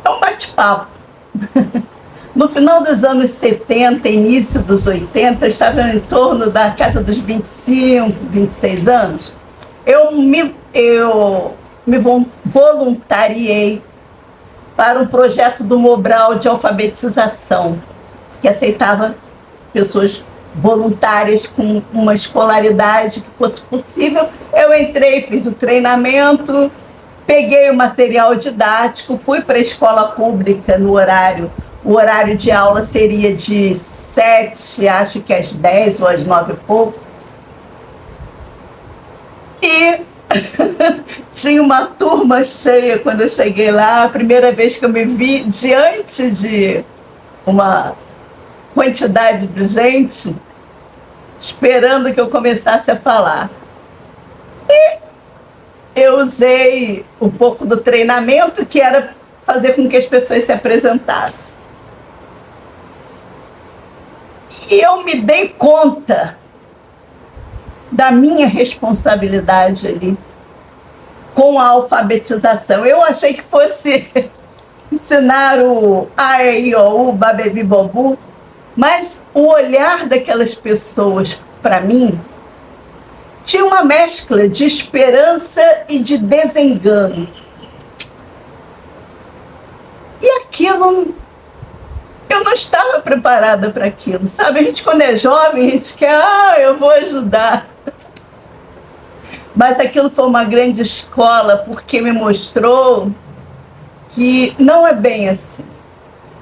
é um bate-papo. No final dos anos 70, início dos 80, eu estava em torno da casa dos 25, 26 anos. Eu me voluntariei para um projeto do Mobral de alfabetização, que aceitava pessoas voluntárias com uma escolaridade que fosse possível. Eu entrei, fiz o treinamento, peguei o material didático, fui para a escola pública no horário. O horário de aula seria de 7, acho que às 10 ou às 9 e pouco. E tinha uma turma cheia quando eu cheguei lá. A primeira vez que eu me vi diante de uma quantidade de gente, esperando que eu começasse a falar. E eu usei um pouco do treinamento, que era fazer com que as pessoas se apresentassem. E eu me dei conta da minha responsabilidade ali com a alfabetização. Eu achei que fosse ensinar o A, E, I, O, U, Babebi, Bobu, mas o olhar daquelas pessoas, para mim, tinha uma mescla de esperança e de desengano. E aquilo, eu não estava preparada para aquilo, sabe? A gente, quando é jovem, a gente quer, eu vou ajudar. Mas aquilo foi uma grande escola, porque me mostrou que não é bem assim.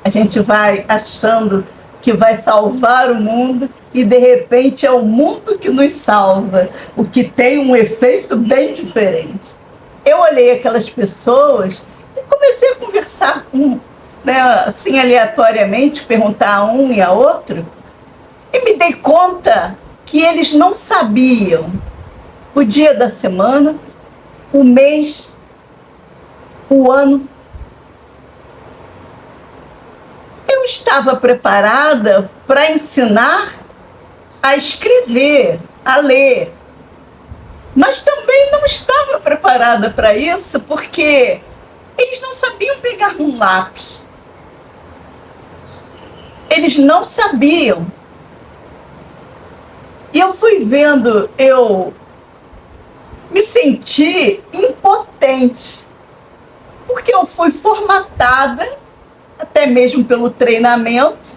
A gente vai achando que vai salvar o mundo e, de repente, é o mundo que nos salva, o que tem um efeito bem diferente. Eu olhei aquelas pessoas e comecei a conversar com, assim, aleatoriamente, perguntar a um e a outro, e me dei conta que eles não sabiam o dia da semana, o mês, o ano. Eu estava preparada para ensinar a escrever, a ler, mas também não estava preparada para isso, porque eles não sabiam pegar um lápis. Eles não sabiam. E eu fui vendo, eu me senti impotente, porque eu fui formatada, até mesmo pelo treinamento,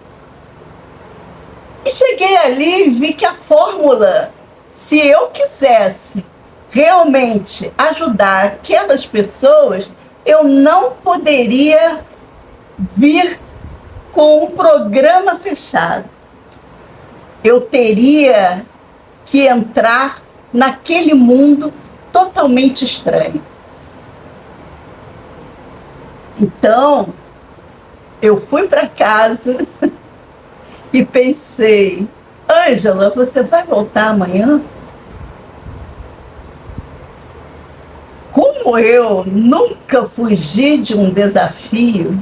e cheguei ali e vi que a fórmula, se eu quisesse realmente ajudar aquelas pessoas, eu não poderia vir com um programa fechado. Eu teria que entrar naquele mundo totalmente estranho. Então, eu fui para casa e pensei, Ângela, você vai voltar amanhã? Como eu nunca fugi de um desafio,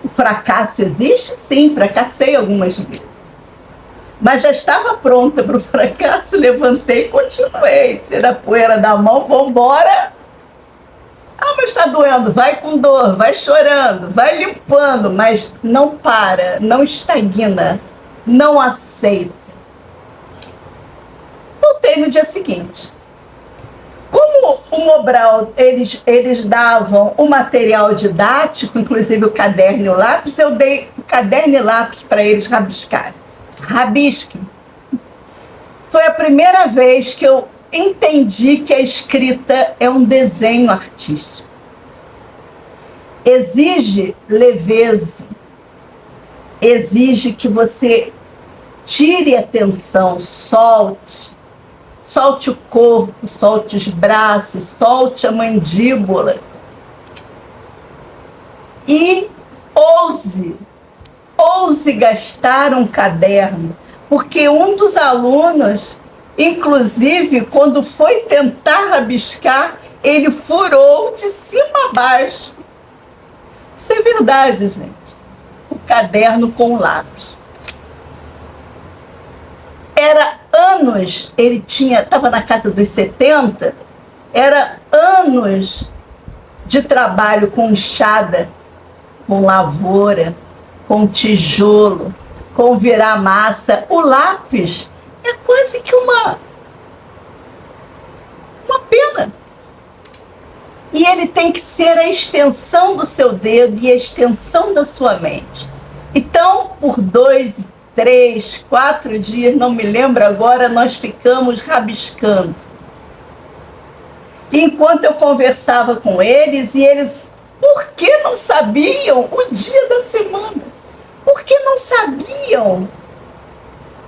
o fracasso existe? Sim, fracassei algumas vezes. Mas já estava pronta para o fracasso, levantei e continuei. Tira a poeira da mão, vamos embora. Mas está doendo, vai com dor, vai chorando, vai limpando, mas não para, não estagna, não aceita. Voltei no dia seguinte. Como o Mobral, eles davam o material didático, inclusive o caderno e o lápis, eu dei o caderno e lápis para eles rabiscarem. Rabisquem. Foi a primeira vez que eu entendi que a escrita é um desenho artístico. Exige leveza, exige que você tire a tensão, solte o corpo, solte os braços, solte a mandíbula e ouse gastar um caderno, porque um dos alunos, inclusive, quando foi tentar rabiscar, ele furou de cima a baixo. Isso é verdade, gente. O caderno com lápis. Era anos, ele estava na casa dos 70, era anos de trabalho com enxada, com lavoura, com tijolo, com virar massa. O lápis é quase que uma pena. E ele tem que ser a extensão do seu dedo e a extensão da sua mente. Então, por 2, 3, 4 dias, não me lembro agora, nós ficamos rabiscando. Enquanto eu conversava com eles, e eles, por que não sabiam o dia da semana? Por que não sabiam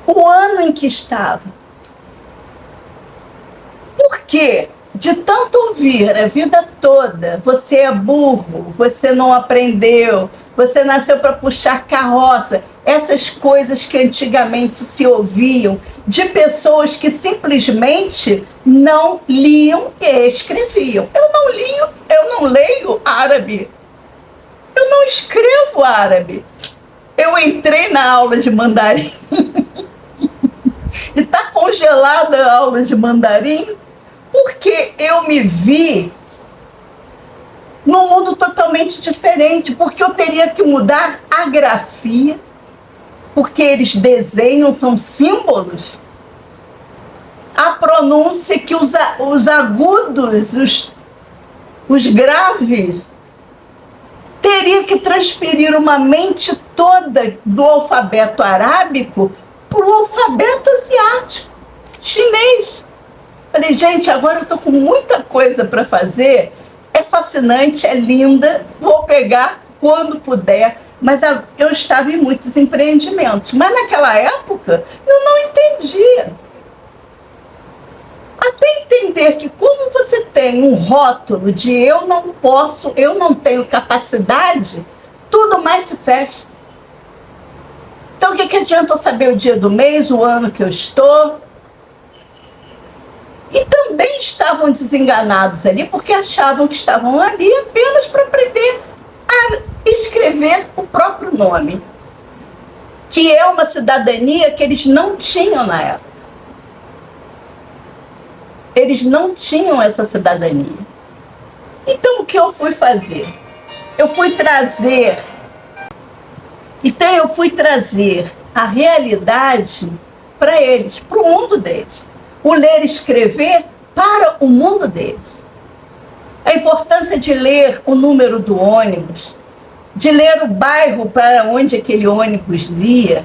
o ano em que estavam? Por quê? De tanto ouvir a vida toda, você é burro, você não aprendeu, você nasceu para puxar carroça, essas coisas que antigamente se ouviam de pessoas que simplesmente não liam e escreviam. Eu não leio, eu não leio árabe, eu não escrevo árabe. Eu entrei na aula de mandarim e está congelada a aula de mandarim, porque eu me vi num mundo totalmente diferente, porque eu teria que mudar a grafia, porque eles desenham, são símbolos, a pronúncia, que os agudos, os graves, teria que transferir uma mente toda do alfabeto arábico para o alfabeto asiático, chinês. Falei, gente, agora eu estou com muita coisa para fazer, é fascinante, é linda, vou pegar quando puder, mas eu estava em muitos empreendimentos. Mas naquela época eu não entendia. Até entender que como você tem um rótulo de eu não posso, eu não tenho capacidade, tudo mais se fecha. Então o que adianta eu saber o dia do mês, o ano que eu estou? E também estavam desenganados ali, porque achavam que estavam ali apenas para aprender a escrever o próprio nome, que é uma cidadania que eles não tinham na época. Eles não tinham essa cidadania. Então o que eu fui fazer? Eu fui trazer a realidade para eles, para o mundo deles. O ler e escrever para o mundo deles. A importância de ler o número do ônibus, de ler o bairro para onde aquele ônibus ia.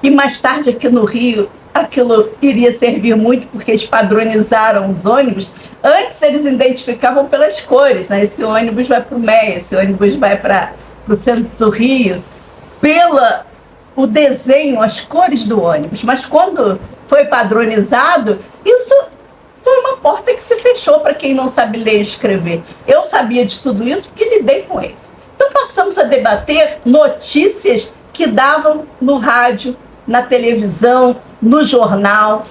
E mais tarde aqui no Rio, aquilo iria servir muito, porque eles padronizaram os ônibus. Antes eles identificavam pelas cores, né? Esse ônibus vai para o Meia, esse ônibus vai para o centro do Rio, o desenho, as cores do ônibus. Mas quando foi padronizado, isso foi uma porta que se fechou para quem não sabe ler e escrever. Eu sabia de tudo isso porque lidei com eles. Então passamos a debater notícias que davam no rádio, na televisão, no jornal.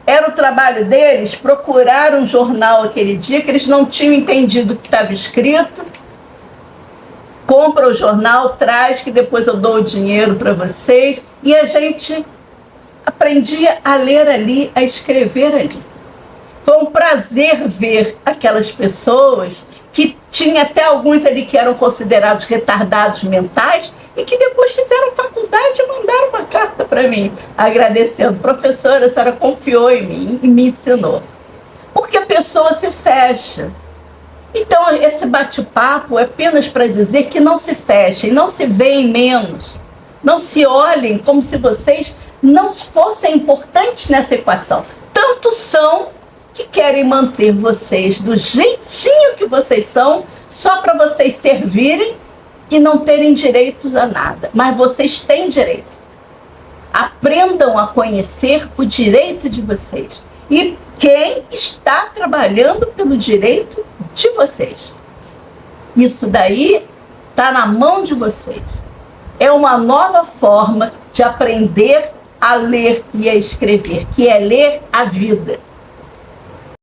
Era o trabalho deles procurar um jornal aquele dia que eles não tinham entendido o que estava escrito. Compra o jornal, traz, que depois eu dou o dinheiro para vocês. E a gente aprendia a ler ali, a escrever ali. Foi um prazer ver aquelas pessoas que tinha até alguns ali que eram considerados retardados mentais e que depois fizeram faculdade e mandaram uma carta para mim, agradecendo. Professora, a senhora confiou em mim e me ensinou. Porque a pessoa se fecha. Então, esse bate-papo é apenas para dizer que não se fechem, não se veem menos, não se olhem como se vocês não fossem importantes nessa equação. Tanto são que querem manter vocês do jeitinho que vocês são, só para vocês servirem e não terem direitos a nada. Mas vocês têm direito. Aprendam a conhecer o direito de vocês. E quem está trabalhando pelo direito de vocês. Isso daí está na mão de vocês. É uma nova forma de aprender a ler e a escrever, que é ler a vida.